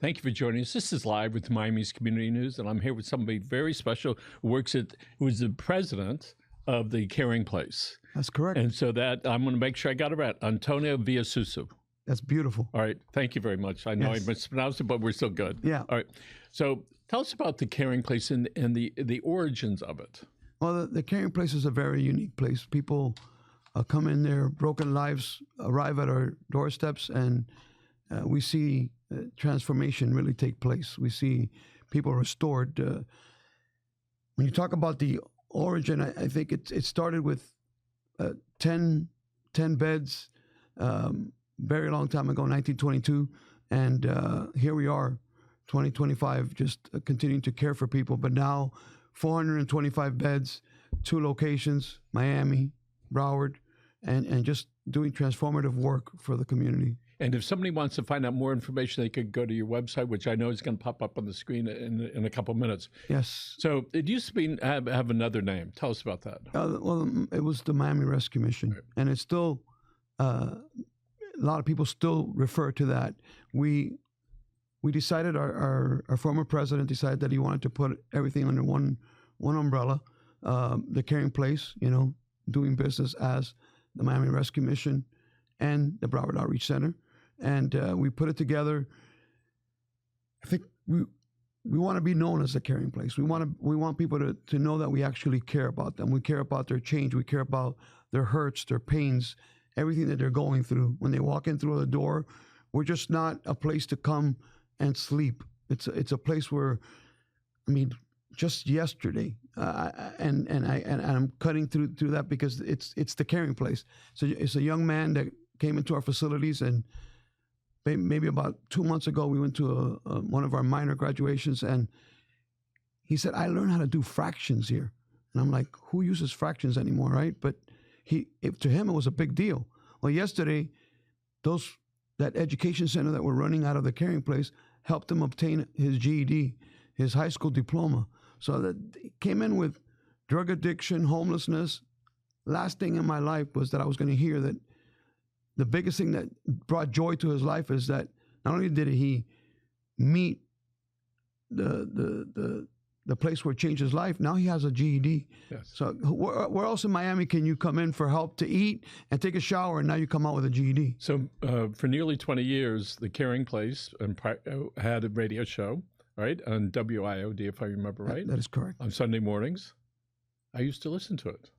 Thank you for joining us. This is Live with Miami's Community News, and I'm here with somebody very special who was the president of the Caring Place. That's correct. And so that, I'm going to make sure I got it right. Antonio Villasuso. That's beautiful. All right. Thank you very much. I know I mispronounced it, but we're still good. Yeah. All right. So tell us about the Caring Place and the origins of it. Well, the Caring Place is a very unique place. People come in there, broken lives arrive at our doorsteps, and we see transformation really take place. We see people restored. When you talk about the origin, I think it started with 10 beds, very long time ago, 1922, and here we are, 2025, just continuing to care for people. But now, 425 beds, 2 locations, Miami, Broward, and just doing transformative work for the community. And if somebody wants to find out more information, they could go to your website, which I know is going to pop up on the screen in a couple of minutes. Yes. So it used to be have another name. Tell us about that. Well, it was the Miami Rescue Mission, right. And it's still a lot of people still refer to that. We decided, our former president decided that he wanted to put everything under one umbrella, the Caring Place, doing business as the Miami Rescue Mission and the Broward Outreach Center. And we put it together. I think we want to be known as a Caring Place. We want people to know that we actually care about them. We care about their change. We care about their hurts, their pains, everything that they're going through. When they walk in through the door, we're just not a place to come and sleep. It's a place where, just yesterday, and I'm cutting through that because it's the Caring Place. So it's a young man that came into our facilities, and maybe about 2 months ago, we went to one of our minor graduations, and he said, "I learned how to do fractions here." And I'm like, who uses fractions anymore, right? But to him, it was a big deal. Well, yesterday, that education center that we're running out of the Caring Place helped him obtain his GED, his high school diploma. So that he came in with drug addiction, homelessness. Last thing in my life was that I was going to hear that the biggest thing that brought joy to his life is that not only did he meet the place where it changed his life, now he has a GED. Yes. So where else in Miami can you come in for help to eat and take a shower, and now you come out with a GED? So for nearly 20 years, the Caring Place had a radio show, right, on WIOD, if I remember right. That is correct. On Sunday mornings. I used to listen to it.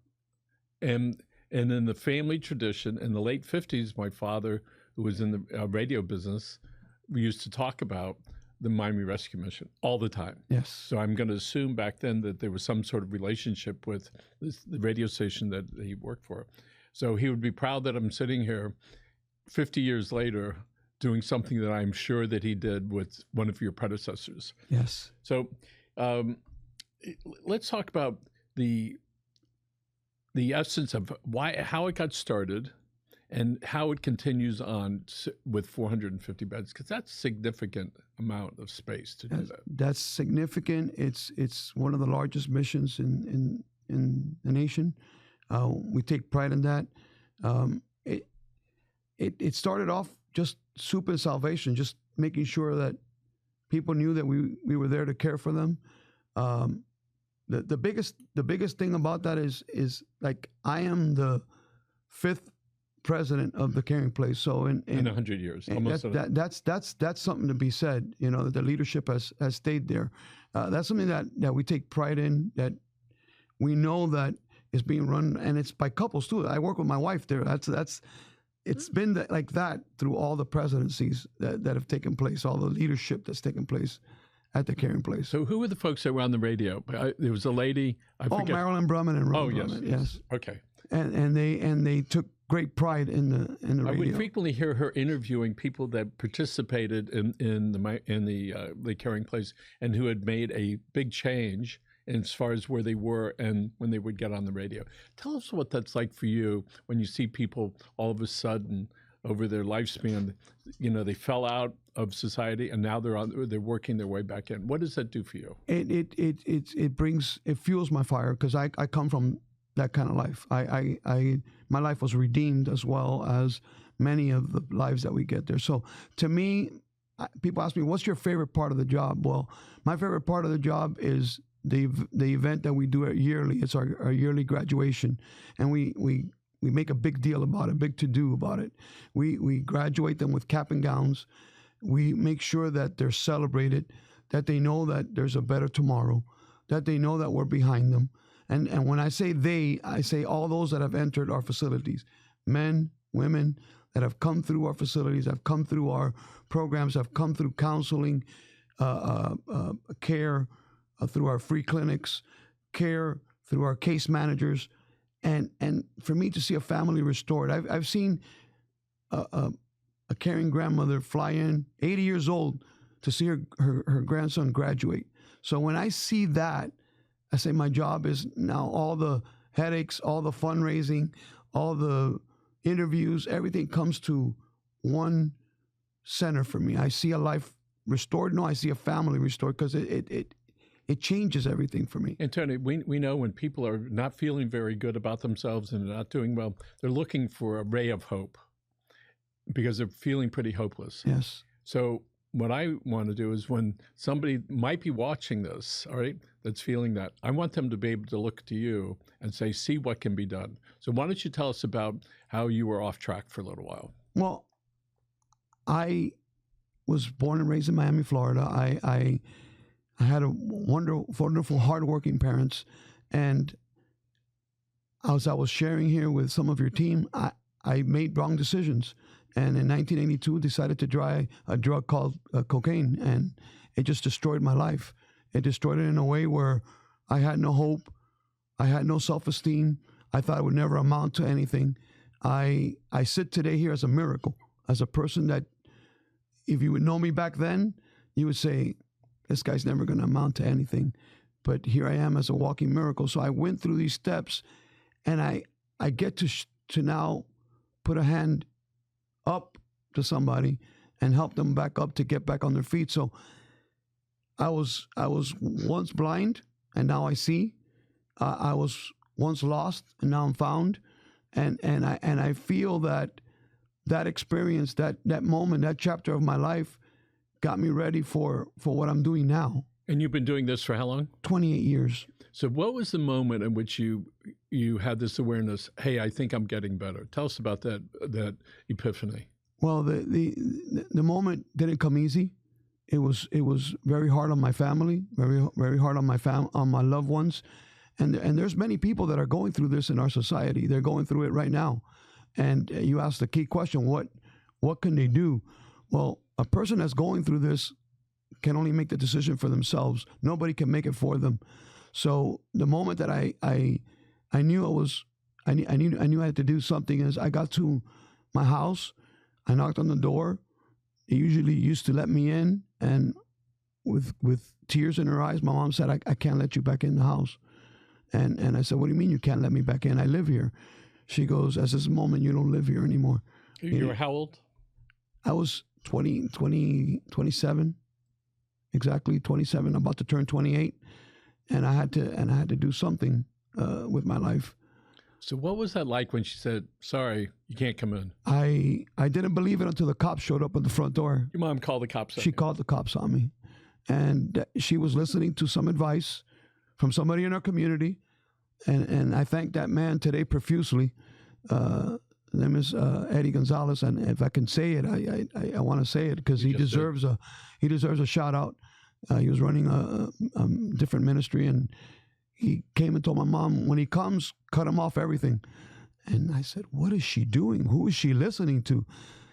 And in the family tradition, in the late 50s, my father, who was in the radio business, we used to talk about the Miami Rescue Mission all the time. Yes. So I'm going to assume back then that there was some sort of relationship with the radio station that he worked for. So he would be proud that I'm sitting here 50 years later doing something that I'm sure that he did with one of your predecessors. Yes. So let's talk about the essence of how it got started and how it continues on with 450 beds, because that's a significant amount of space to do that. That's significant. It's one of the largest missions in the nation. We take pride in that. It started off just soup and salvation, just making sure that people knew that we were there to care for them. The biggest thing about that is like, I am the 5th president of the Caring Place. So in 100 years, that's something to be said. That the leadership has stayed there. That's something that we take pride in. That we know that is being run, and it's by couples too. I work with my wife there. It's been like that through all the presidencies that have taken place, all the leadership that's taken place at the Caring Place. So who were the folks that were on the radio? There was a lady, I forget. Marilyn Brumman and Ron Brumman. Yes. Okay. And they took great pride in the radio. I would frequently hear her interviewing people that participated in the Caring Place and who had made a big change as far as where they were and when they would get on the radio. Tell us what that's like for you when you see people all of a sudden over their lifespan, they fell out of society and now they're working their way back in. What does that do for you? It fuels my fire, because I come from that kind of life. My life was redeemed as well as many of the lives that we get there. So to me, people ask me, what's your favorite part of the job? Well, my favorite part of the job is the event that we do yearly. It's our yearly graduation, and we make a big deal about it, big to-do about it. We graduate them with cap and gowns. We make sure that they're celebrated, that they know that there's a better tomorrow, that they know that we're behind them. And when I say they, I say all those that have entered our facilities, men, women, that have come through our facilities, have come through our programs, have come through counseling, care, through our free clinics, care through our case managers. And for me to see a family restored, I've seen a caring grandmother fly in, 80 years old, to see her grandson graduate. So when I see that, I say my job is now all the headaches, all the fundraising, all the interviews, everything comes to one center for me. I see a life restored. No, I see a family restored, because it changes everything for me. And Tony, we know when people are not feeling very good about themselves and not doing well, they're looking for a ray of hope because they're feeling pretty hopeless. Yes. So what I want to do is, when somebody might be watching this, all right, that's feeling that, I want them to be able to look to you and say, see what can be done. So why don't you tell us about how you were off track for a little while? Well, I was born and raised in Miami, Florida. I had a wonderful, hardworking parents. And as I was sharing here with some of your team, I made wrong decisions. And in 1982, decided to try a drug called cocaine. And it just destroyed my life. It destroyed it in a way where I had no hope. I had no self-esteem. I thought it would never amount to anything. I sit today here as a miracle, as a person that, if you would know me back then, you would say, this guy's never going to amount to anything. But here I am as a walking miracle. So I went through these steps, and I get to now put a hand up to somebody and help them back up to get back on their feet. So I was once blind, and now I see. I was once lost, and now I'm found. And I feel that experience, that moment, that chapter of my life got me ready for what I'm doing now. And you've been doing this for how long? 28 years. So what was the moment in which you had this awareness, hey, I think I'm getting better? Tell us about that epiphany. Well, the moment didn't come easy. It was very hard on my family, very hard on my loved ones. And there's many people that are going through this in our society. They're going through it right now. And you asked the key question, what can they do? Well, a person that's going through this can only make the decision for themselves. Nobody can make it for them. So the moment that I knew I knew I had to do something is I got to my house, I knocked on the door. They usually used to let me in, and with tears in her eyes, my mom said, I can't let you back in the house. And I said, what do you mean you can't let me back in? I live here. She goes, at this moment, you don't live here anymore. You were how old? I was 27, exactly 27, about to turn 28. And I had to do something with my life. So what was that like when she said, sorry, you can't come in? I didn't believe it until the cops showed up at the front door. Your mom called the cops on She you. called the cops on me. And she was listening to some advice from somebody in our community. And I thank that man today profusely. His name is Eddie Gonzalez. And if I can say it, I want to say it because he deserves a shout out. He was running a different ministry, and he came and told my mom, when he comes, cut him off everything. And I said, what is she doing? Who is she listening to?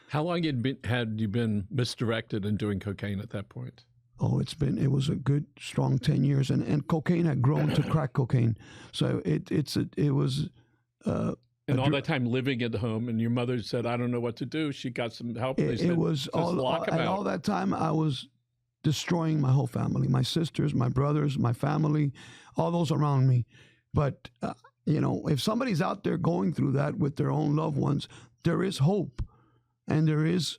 How long had you been misdirected and doing cocaine at that point? Oh, it was a good, strong 10 years. And cocaine had grown to crack cocaine. So it was... and all that time living at home, and your mother said, I don't know what to do. She got some help. It was all that time I was destroying my whole family, my sisters, my brothers, my family, all those around me. But, if somebody's out there going through that with their own loved ones, there is hope. And there is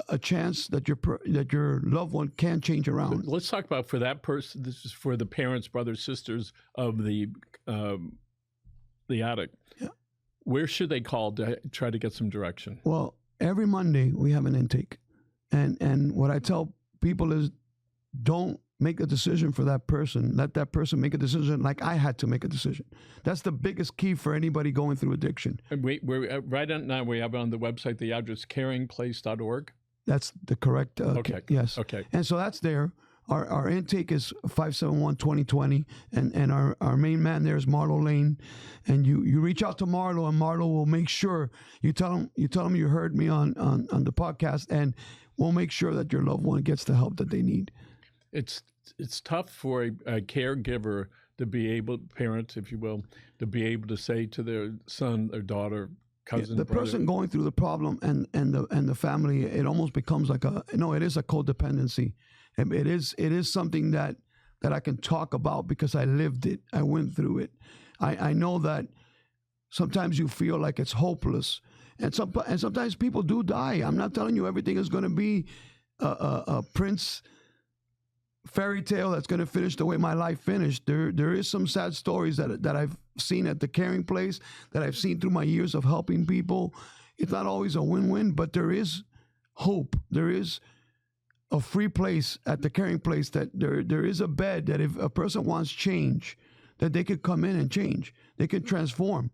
a chance that your loved one can change around. So let's talk about, for that person, this is for the parents, brothers, sisters of the addict. Yeah. Where should they call to try to get some direction? Well, every Monday we have an intake. And what I tell people is don't make a decision for that person. Let that person make a decision like I had to make a decision. That's the biggest key for anybody going through addiction. And we're right now, we have on the website the address caringplace.org. That's the correct. Okay. Yes. Okay. And so that's there. Our intake is 571-2020, and our main man there is Marlo Lane. And you reach out to Marlo, and Marlo will make sure you tell him you heard me on the podcast, and we'll make sure that your loved one gets the help that they need. It's tough for a caregiver to be able, parent, if you will, to be able to say to their son, their daughter, cousin, the brother, person going through the problem and the family, it almost becomes like it is a codependency. It is something that I can talk about because I lived it. I went through it. I know that sometimes you feel like it's hopeless, and sometimes people do die. I'm not telling you everything is going to be a Prince fairy tale that's going to finish the way my life finished. There is some sad stories that I've seen at the Caring Place, that I've seen through my years of helping people. It's not always a win-win, but there is hope. There is a free place at the Caring Place, that there is a bed that if a person wants change, that they could come in and change. They can transform.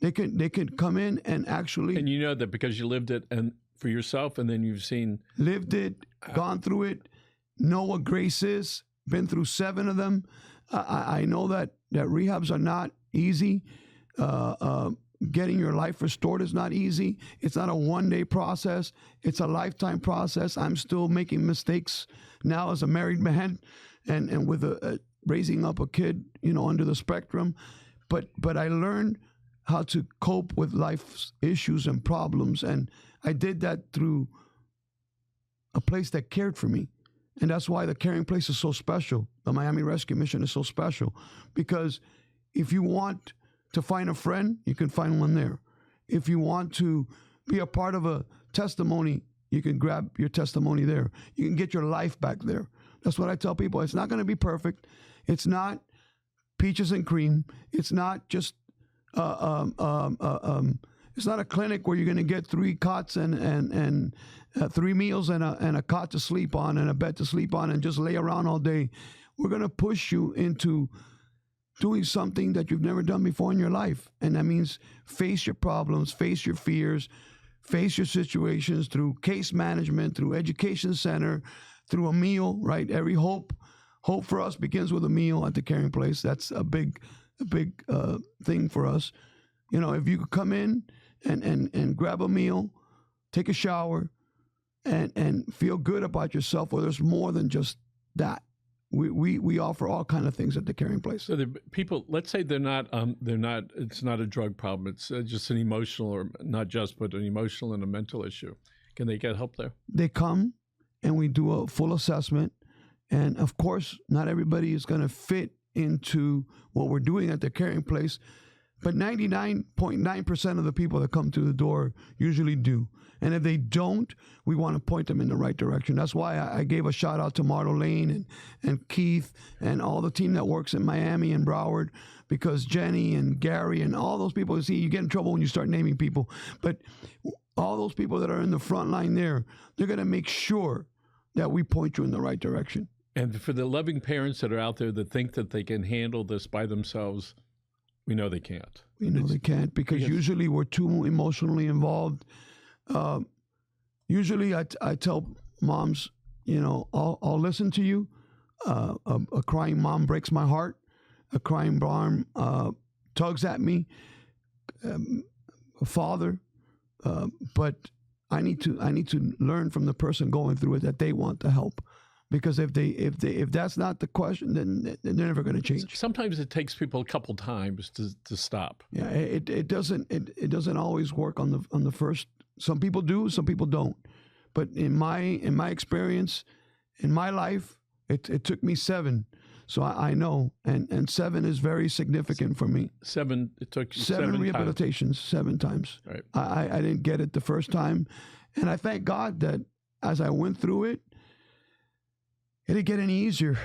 They can come in and actually. And you know that because you lived it and for yourself, and then you've seen. Lived it, gone through it, know what grace is, been through 7 of them. I know that rehabs are not easy. Getting your life restored is not easy. It's not a one-day process. It's a lifetime process. I'm still making mistakes now as a married man and with raising up a kid, under the spectrum. But I learned how to cope with life's issues and problems. And I did that through a place that cared for me. And that's why the Caring Place is so special. The Miami Rescue Mission is so special, because if you want to find a friend, you can find one there. If you want to be a part of a testimony, you can grab your testimony there. You can get your life back there. That's what I tell people. It's not going to be perfect. It's not peaches and cream. It's not just it's not a clinic where you're going to get 3 cots and 3 meals and a cot to sleep on and a bed to sleep on and just lay around all day. We're going to push you into doing something that you've never done before in your life. And that means face your problems, face your fears, face your situations through case management, through education center, through a meal, right? Every hope for us begins with a meal at the Caring Place. That's a big thing for us. If you could come in and grab a meal, take a shower, and feel good about yourself, well, there's more than just that. We offer all kind of things at the Caring Place. So the people, let's say they're not. It's not a drug problem. It's just an emotional, or not just, but an emotional and a mental issue. Can they get help there? They come, and we do a full assessment. And of course, not everybody is going to fit into what we're doing at the Caring Place, but 99.9% of the people that come through the door usually do. And if they don't, we want to point them in the right direction. That's why I gave a shout out to Marlo Lane and Keith and all the team that works in Miami and Broward, because Jenny and Gary and all those people, you get in trouble when you start naming people. But all those people that are in the front line there, they're going to make sure that we point you in the right direction. And for the loving parents that are out there that think that they can handle this by themselves, we know they can't. We know they can't, because usually we're too emotionally involved. Usually I tell moms, I'll listen to you. A crying mom breaks my heart. A crying mom tugs at me. A father. But I need to learn from the person going through it that they want the help. Because if that's not the question, then they're never going to change. Sometimes it takes people a couple times to stop. Yeah, it doesn't always work on the first. Some people do, some people don't. But in my experience, in my life, it took me 7. So I know, and 7 is very significant for me. 7. It took you 7 rehabilitations, times. 7 times. Right. I didn't get it the first time, and I thank God that as I went through it, it didn't get any easier.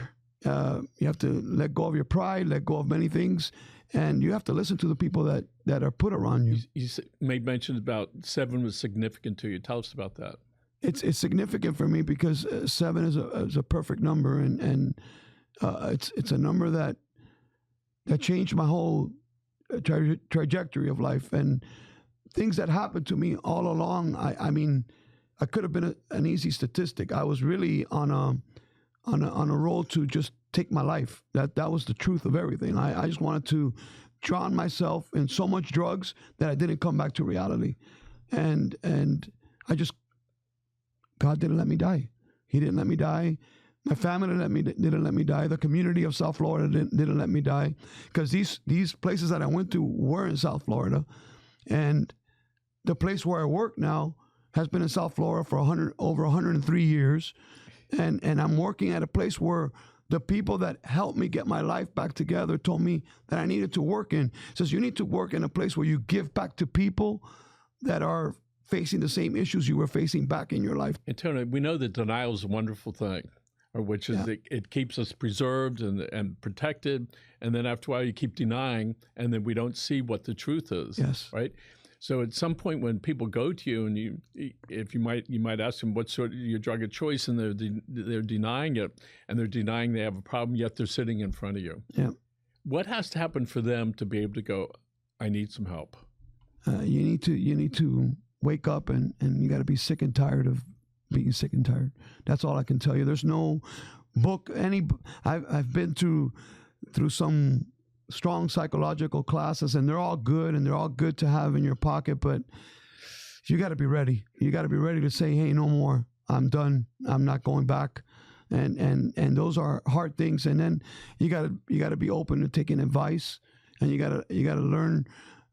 You have to let go of your pride, let go of many things, and you have to listen to the people that are put around you. You made mention about 7 was significant to you. Tell us about that. it's significant for me because 7 is a perfect number, and it's a number that changed my whole trajectory of life, and things that happened to me all along. I mean, I could have been an easy statistic. I was really on a roll to just take my life. That was the truth of everything. I just wanted to drown myself in so much drugs that I didn't come back to reality, and God didn't let me die. He didn't let me die. My family didn't let me die. The community of South Florida didn't let me die, because these places that I went to were in South Florida, and the place where I work now has been in South Florida for over 103 years, and I'm working at a place where the people that helped me get my life back together told me that I needed to work in. It says you need to work in a place where you give back to people that are facing the same issues you were facing back in your life. Antonio, we know that denial is a wonderful thing, which is it keeps us preserved and protected. And then after a while, you keep denying, and then we don't see what the truth is. Yes. Right. So at some point, when people go to you, and you might ask them what sort of your drug of choice, and they're denying it, and they're denying they have a problem, yet they're sitting in front of you. Yeah. What has to happen for them to be able to go, I need some help? You need to wake up, and you got to be sick and tired of being sick and tired. That's all I can tell you. There's no book. I've been through some strong psychological classes, and they're all good, and they're all good to have in your pocket, but you got to be ready. You got to be ready to say, hey, no more. I'm done. I'm not going back. And those are hard things. And then you got to be open to taking advice, and you got to learn.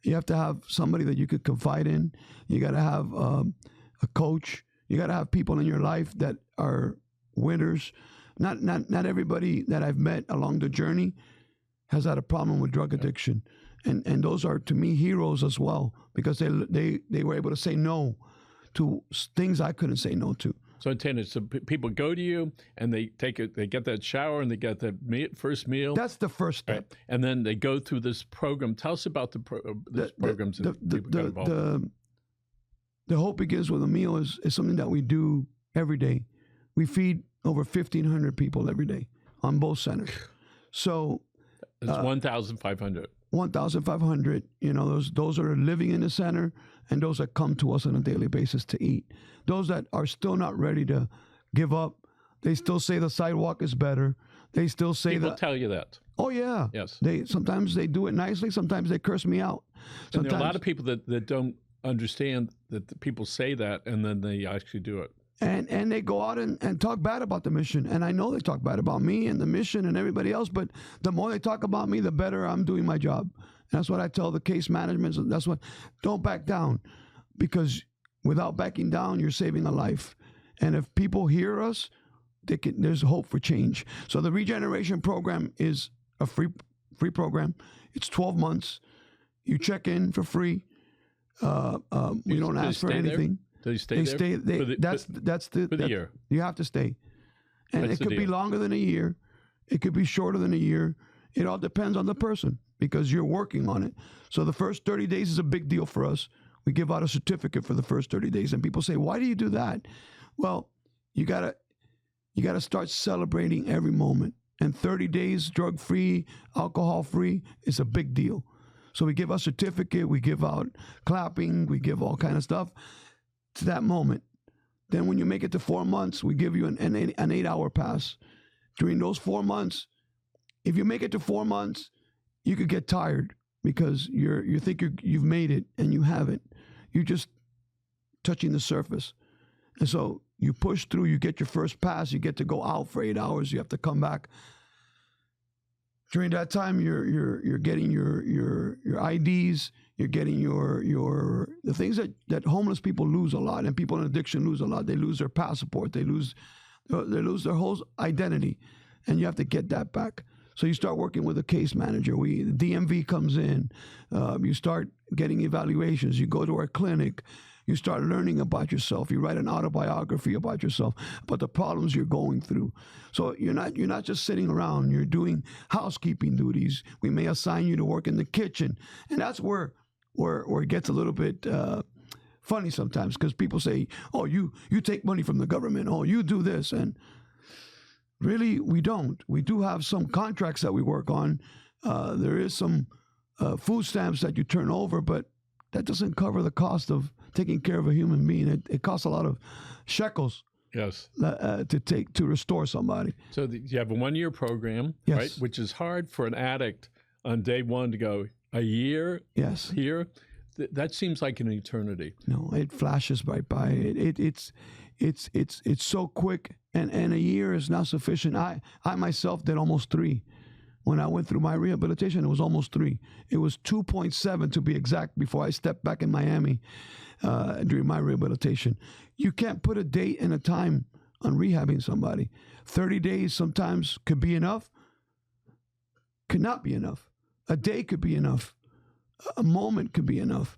You have to have somebody that you could confide in. You got to have a coach. You got to have people in your life that are winners. Not everybody that I've met along the journey has had a problem with drug addiction, and those are, to me, heroes as well, because they were able to say no to things I couldn't say no to. So, Antonio, people go to you, and they get that shower, and they get that first meal. That's the first step. Right. And then they go through this program. Tell us about these programs that people get involved in. The Hope Begins with a Meal is something that we do every day. We feed over 1,500 people every day on both centers. So it's 1,500. 1,500. You know, those are living in the center, and those that come to us on a daily basis to eat. Those that are still not ready to give up, they still say the sidewalk is better. They still say people tell you that. Oh yeah. Yes. Sometimes they do it nicely. Sometimes they curse me out. And there are a lot of people that don't understand that the people say that, and then they actually do it. And they go out and talk bad about the mission. And I know they talk bad about me and the mission and everybody else, but the more they talk about me, the better I'm doing my job. And that's what I tell the case management. Don't back down, because without backing down, you're saving a life. And if people hear us, there's hope for change. So the Regeneration Program is a free program. It's 12 months. You check in for free. We don't ask for anything. Do they stay there? That's the year. You have to stay. And it could be longer than a year. It could be shorter than a year. It all depends on the person, because you're working on it. So the first 30 days is a big deal for us. We give out a certificate for the first 30 days. And people say, why do you do that? Well, you gotta start celebrating every moment. And 30 days drug-free, alcohol-free is a big deal. So we give a certificate, we give out clapping, we give all kind of stuff to that moment. Then when you make it to 4 months, we give you an 8-hour pass. During those 4 months, if you make it to 4 months, you could get tired, because you think you've made it, and you haven't. You're just touching the surface. And so you push through, you get your first pass, you get to go out for 8 hours, you have to come back. During that time, you're getting your IDs, you're getting the things that homeless people lose a lot, and people in addiction lose a lot. They lose their passport, they lose their whole identity, and you have to get that back. So you start working with a case manager. The DMV comes in. You start getting evaluations. You go to our clinic. You start learning about yourself. You write an autobiography about yourself, about the problems you're going through. So you're not just sitting around. You're doing housekeeping duties. We may assign you to work in the kitchen, and that's where it gets a little bit funny sometimes because people say, "Oh, you take money from the government. Oh, you do this," and really, we don't. We do have some contracts that we work on. There is some food stamps that you turn over, but that doesn't cover the cost of taking care of a human being. It costs a lot of shekels. Yes. To restore somebody. So you have a 1-year program, Yes. right? Which is hard for an addict on day one to go a year. Yes. Here, that seems like an eternity. No, it flashes right by. It's so quick, and a year is not sufficient. I myself did almost 3. When I went through my rehabilitation, it was almost 3. It was 2.7 to be exact before I stepped back in Miami during my rehabilitation. You can't put a date and a time on rehabbing somebody. 30 days sometimes could be enough, could not be enough. A day could be enough. A moment could be enough.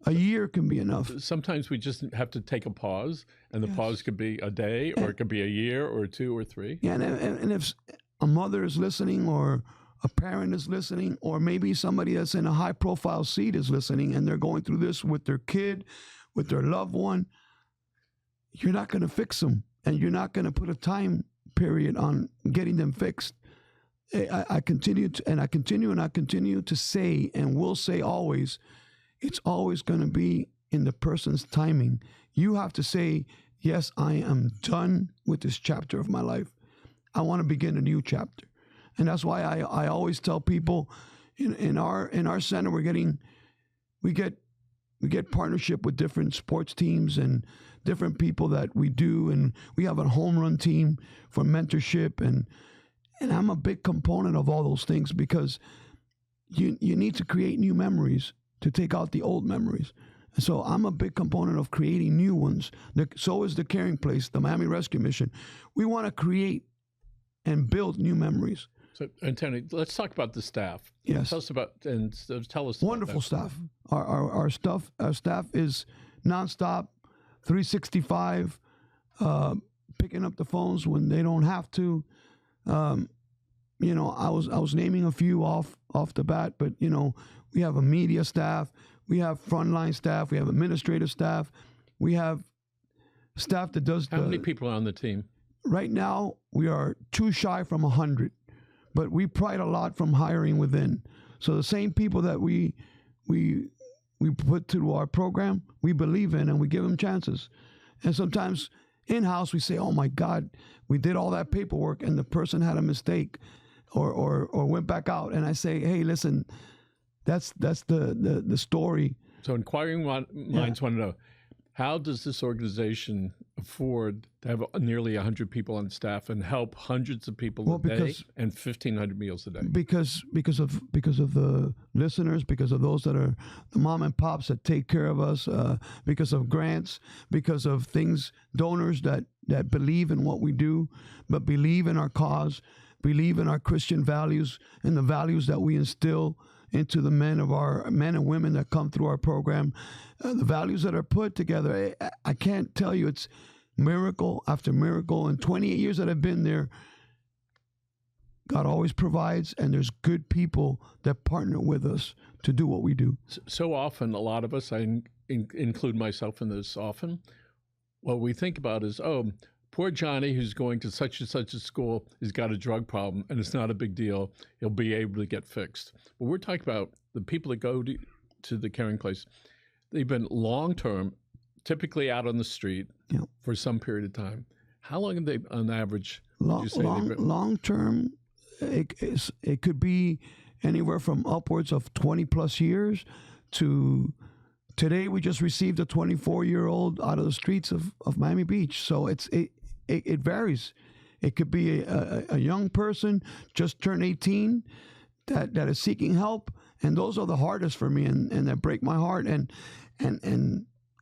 A year can be enough. Sometimes we just have to take a pause, and the pause could be a day, or it could be a year, or 2 or 3. Yeah, and if a mother is listening, or a parent is listening, or maybe somebody that's in a high-profile seat is listening, and they're going through this with their kid, with their loved one, you're not going to fix them, and you're not going to put a time period on getting them fixed. I continue to say, and will say always, it's always going to be in the person's timing. You have to say, yes, I am done with this chapter of my life. I want to begin a new chapter. And that's why I always tell people in our center, we get partnership with different sports teams and different people that we do, and we have a home run team for mentorship, and I'm a big component of all those things because you need to create new memories to take out the old memories. And so I'm a big component of creating new ones. So is the Caring Place, the Miami Rescue Mission. We want to create and build new memories. So, Antonio, let's talk about the staff. Yes. Tell us about Wonderful staff. Our staff is nonstop, 365, picking up the phones when they don't have to. I was naming a few off the bat, but we have a media staff, we have frontline staff, we have administrative staff, we have staff that does. How many people are on the team? Right now, we are too shy from 100, but we pride a lot from hiring within. So the same people that we put through our program, we believe in, and we give them chances. And sometimes in-house, we say, "Oh my God, we did all that paperwork, and the person had a mistake, or went back out." And I say, "Hey, listen, that's the story." So inquiring minds want to know, how does this organization afford to have nearly 100 people on staff and help hundreds of people a day and 1,500 meals a day? Because of the listeners, because of those that are the mom and pops that take care of us, because of grants, because of donors that believe in what we do, but believe in our cause, believe in our Christian values and the values that we instill into the men and women that come through our program, the values that are put together. I can't tell you, it's miracle after miracle. In 28 years that I've been there, God always provides, and there's good people that partner with us to do what we do. So often, a lot of us, I include myself in this often, what we think about is, oh, poor Johnny, who's going to such and such a school, has got a drug problem, and it's not a big deal. He'll be able to get fixed. But we're talking about the people that go to the Caring Place. They've been long-term, typically out on the street for some period of time. How long have they, on average, would you say they've been? Long-term, it could be anywhere from upwards of 20-plus years to today. We just received a 24-year-old out of the streets of Miami Beach. So it varies. It could be a young person just turned 18 that is seeking help, and those are the hardest for me, and that break my heart. And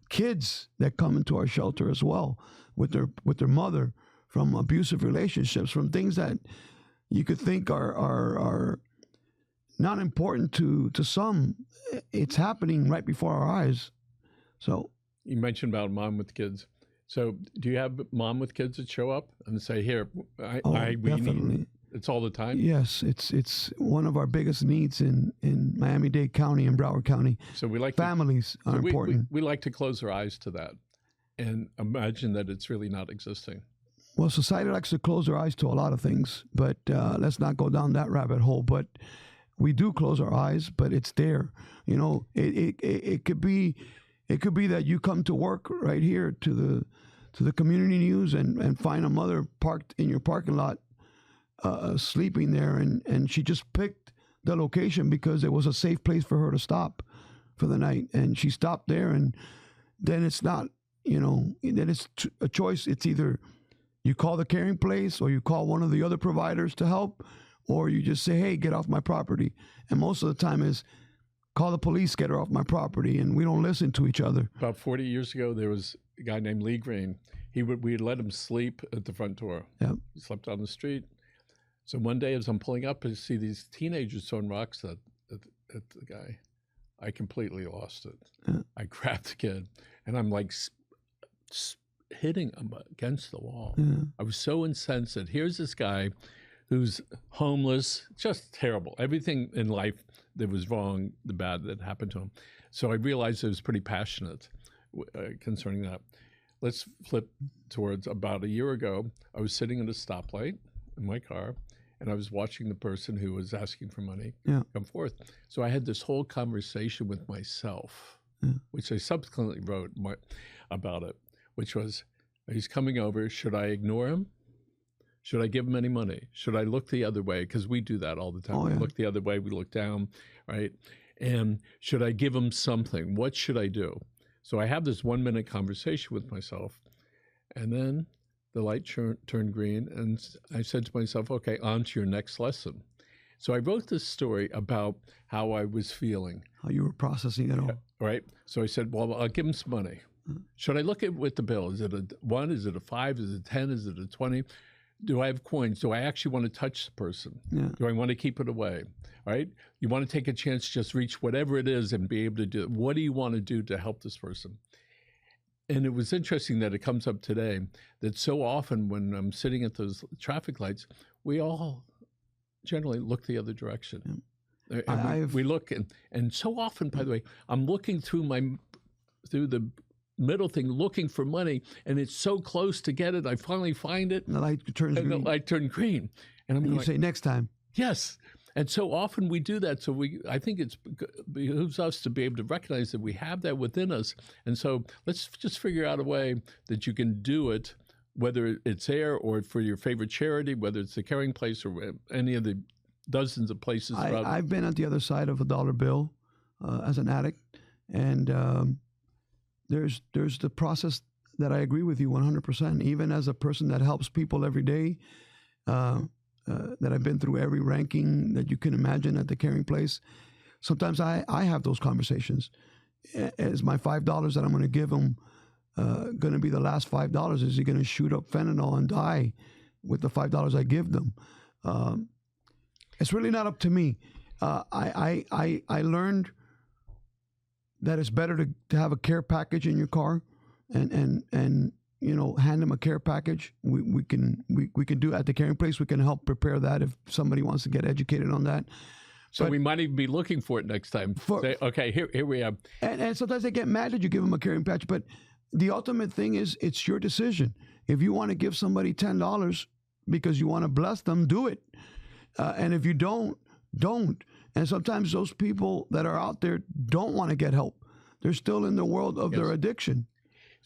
kids that come into our shelter as well with their mother from abusive relationships, from things that you could think are not important to some. It's happening right before our eyes. So you mentioned about mom with kids. So do you have mom with kids that show up and say, "Here, we definitely. need"? It's all the time? Yes, it's one of our biggest needs in Miami-Dade County and Broward County. So we like Families are important. We like to close our eyes to that and imagine that it's really not existing. Well, society likes to close their eyes to a lot of things, but let's not go down that rabbit hole. But we do close our eyes, but it's there. You know, it could be that you come to work right here to the community news and find a mother parked in your parking lot, sleeping there, and she just picked the location because it was a safe place for her to stop for the night, and she stopped there, and then it's not, you know, then it's a choice. It's either you call the caring place or you call one of the other providers to help, or you just say, hey, get off my property. And most of the time is call the police, get her off my property, and we don't listen to each other. About 40 years ago, there was a guy named Lee Green. We'd let him sleep at the front door. Yep. He slept on the street. So one day as I'm pulling up, I see these teenagers throwing rocks at the guy. I completely lost it. Yeah. I grabbed the kid, and I'm like hitting him against the wall. Yeah. I was so incensed that here's this guy who's homeless, just terrible. Everything in life that was wrong, the bad that happened to him. So I realized I was pretty passionate concerning that. Let's flip towards about a year ago. I was sitting at a stoplight in my car, and I was watching the person who was asking for money come forth. So I had this whole conversation with myself, which I subsequently wrote about it, which was, he's coming over. Should I ignore him? Should I give him any money? Should I look the other way? Because we do that all the time. We look the other way. We look down, right? And should I give him something? What should I do? So I have this 1-minute conversation with myself. And then the light turned green. And I said to myself, okay, on to your next lesson. So I wrote this story about how I was feeling. How you were processing it all. Right? So I said, well, I'll give him some money. Should I look at with the bill? Is it a 1? Is it a 5? Is it a 10? Is it a 20? Do I have coins? Do I actually want to touch the person? Yeah. Do I want to keep it away? Right? You want to take a chance, just reach whatever it is and be able to do it. What do you want to do to help this person? And it was interesting that it comes up today that so often when I'm sitting at those traffic lights, we all generally look the other direction. Yeah. And we look, and so often, by the way, I'm looking through the middle thing, looking for money, and it's so close to get it. I finally find it. And the light turns green. The light turned green. And you say, next time. Yes. And so often we do that. So I think it behooves us to be able to recognize that we have that within us. And so let's just figure out a way that you can do it, whether it's there or for your favorite charity, whether it's the Caring Place or any of the dozens of places. I've been at the other side of a dollar bill as an addict. And there's the process that I agree with you 100%. Even as a person that helps people every day, that I've been through every ranking that you can imagine at the Caring Place, sometimes I have those conversations. Is my $5 that I'm going to give him going to be the last $5? Is he going to shoot up fentanyl and die with the $5 I give them? It's really not up to me. I learned that it's better to have a care package in your car and you know, hand them a care package. We can do at the Caring Place. We can help prepare that if somebody wants to get educated on that. So we might even be looking for it next time. Say, okay, here we are. And sometimes they get mad that you give them a caring package, but the ultimate thing is it's your decision. If you want to give somebody $10 because you want to bless them, do it. And if you don't. And sometimes those people that are out there don't want to get help. They're still in the world of their addiction.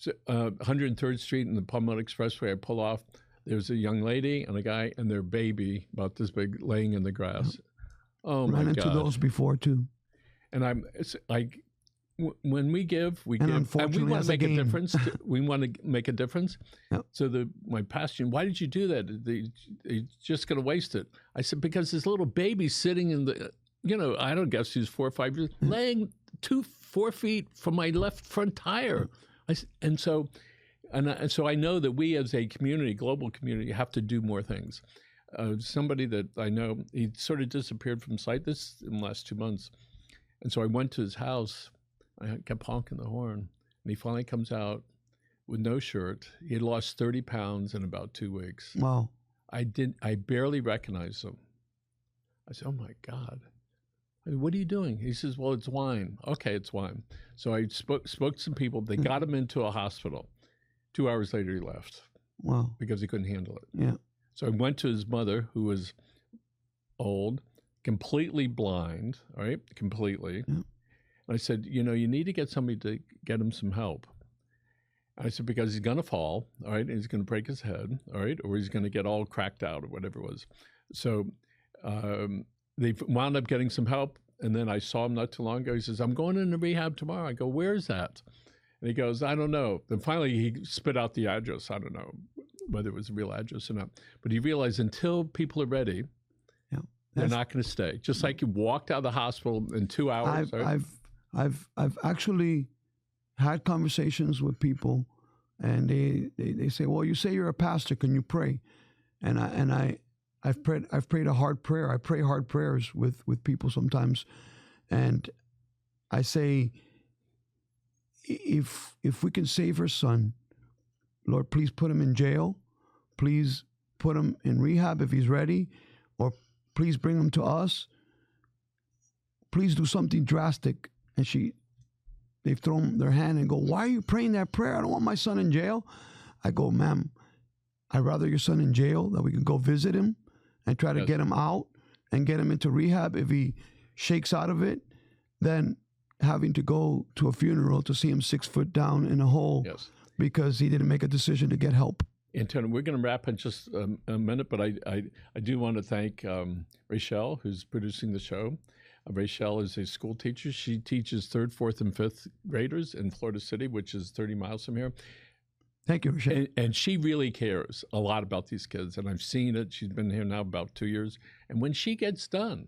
So 103rd Street and the Palmetto Expressway, I pull off. There's a young lady and a guy and their baby about this big laying in the grass. Oh, my God. Ran into those before, too. And it's like, when we give, we and give. And we want to make a difference. We want to make a difference. Yep. So my pastor, why did you do that? They're just going to waste it. I said, because this little baby sitting in the, I don't guess he's 4 or 5 years, laying 4 feet from my left front tire. And so I know that we as a community, global community, have to do more things. Somebody that I know, he sort of disappeared from sight in the last 2 months. And so I went to his house. I kept honking the horn. And he finally comes out with no shirt. He had lost 30 pounds in about 2 weeks. Wow. I barely recognized him. I said, "Oh my God." I said, "What are you doing?" He says, "Well, it's wine." Okay, it's wine. So I spoke to some people. They got him into a hospital. 2 hours later, he left. Wow. Because he couldn't handle it. Yeah. So I went to his mother, who was old, completely blind, all right, completely. Yeah. And I said, you need to get somebody to get him some help. I said, because he's going to fall, all right, and he's going to break his head, all right, or he's going to get all cracked out or whatever it was. So they wound up getting some help, and then I saw him not too long ago. He says, "I'm going into rehab tomorrow." I go, "Where's that?" And he goes, "I don't know." Then finally he spit out the address. I don't know whether it was a real address or not. But he realized until people are ready, they're not going to stay. Just like you walked out of the hospital in 2 hours. I've actually had conversations with people, and they say, "Well, you say you're a pastor. Can you pray?" And I've prayed a hard prayer. I pray hard prayers with people sometimes, and I say, if we can save her son, Lord, please put him in jail. Please put him in rehab if he's ready, or please bring him to us. Please do something drastic. And they've thrown their hand and go, "Why are you praying that prayer? I don't want my son in jail." I go, "Ma'am, I'd rather your son in jail, that we can go visit him and try to get him out and get him into rehab if he shakes out of it, than having to go to a funeral to see him 6 foot down in a hole because he didn't make a decision to get help." Antonio, we're going to wrap in just a minute, but I do want to thank Rachel, who's producing the show. Rachel is a school teacher. She teaches 3rd, 4th, and 5th graders in Florida City, which is 30 miles from here. Thank you, Rachel. And she really cares a lot about these kids, and I've seen it. She's been here now about 2 years. And when she gets done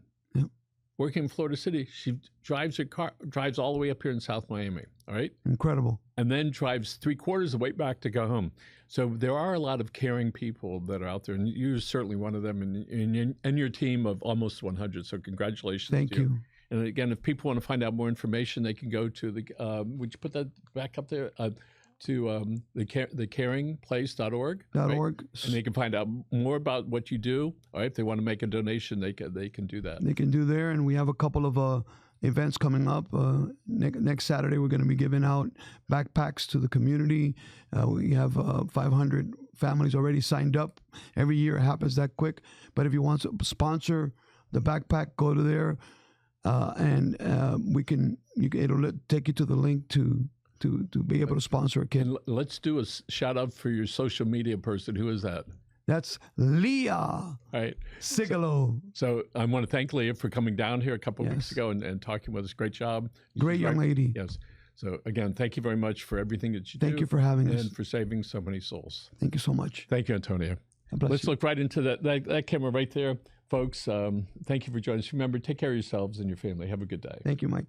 working in Florida City, she drives her car, drives all the way up here in South Miami, all right? Incredible. And then drives 3/4 of the way back to go home. So there are a lot of caring people that are out there, and you're certainly one of them, and your team of almost 100. So congratulations. Thank you. And again, if people want to find out more information, they can go to the, would you put that back up there? To thecaringplace.org. .org. And they can find out more about what you do. All right, if they want to make a donation, they can do that. They can do there, and we have a couple of events coming up. Next Saturday, we're going to be giving out backpacks to the community. We have 500 families already signed up. Every year it happens that quick. But if you want to sponsor the backpack, go to there, and it'll take you to the link to be able to sponsor a kid. And let's do a shout out for your social media person. Who is that? That's Leah Sigalo. So I want to thank Leah for coming down here a couple of weeks ago and talking with us. Great job. Great young lady. Yes. So again, thank you very much for everything that you do. Thank you for having us. And for saving so many souls. Thank you so much. Thank you, Antonio. Let's look right into that camera right there. Folks, thank you for joining us. Remember, take care of yourselves and your family. Have a good day. Thank you, Mike.